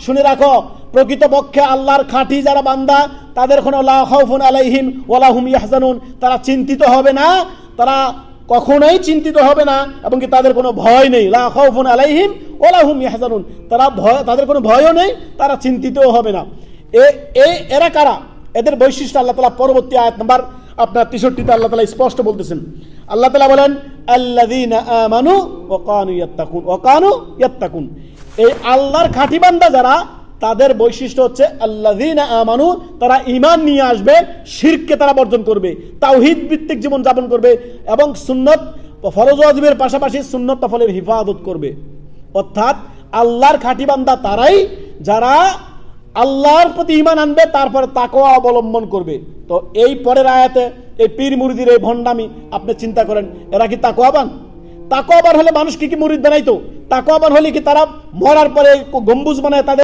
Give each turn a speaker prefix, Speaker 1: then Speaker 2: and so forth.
Speaker 1: শুনে রাখো, প্রকৃতপক্ষে আল্লাহর খাঁটি যারা বান্দা তাদের কোনো লা খাউফুন আলাইহিম ওয়ালা হুম ইয়াহজানুন, তারা চিন্তিত হবে না, তারা কখনোই চিন্তিত হবে না, এবং কি তাদের কোনো ভয় নেই। লা খাউফুন আলাইহিম ওয়ালা হুম ইয়াহজানুন, তাদের কোনো ভয়ও নেই, তারা চিন্তিতও হবে না। এরা কারা? এদের বৈশিষ্ট্য আল্লাহ তাআলা পরবর্তী আয়াত নাম্বার আপনার 63-তে আল্লাহ তাআলা স্পষ্ট বলতেছেন। আল্লাহ তাআলা বলেন আল্লাযীনা আমানু ওয়া কানু ইয়াত্তাকুন। এই আল্লাহর খাঁটি বান্দা যারা, তাদের বৈশিষ্ট্য হচ্ছে আল্লাযীনা আমানু, তারা ঈমান নিয়ে আসবে, শিরককে তারা বর্জন করবে, তাওহীদ ভিত্তিক জীবন যাপন করবে, এবং সুন্নাত ফরজ ওয়াজিবের পাশাপাশি সুন্নাত নফলের হিফাজত করবে। অর্থাৎ আল্লাহর খাঁটি বান্দা তারাই যারা আল্লাহর প্রতি ঈমান আনবে, তারপরে তাকওয়া অবলম্বন করবে। তো এই পরের আয়াতে এই পীর মুরিদের এই ভণ্ডামি, আপনি চিন্তা করেন এরা কি তাকওয়াবান? তাকওয়াবান হলে মানুষ কি মুরিদ বানাইতো? তাকওয়াবান হলে কি তারা মরার পরে গম্বুজ বানায় তাদের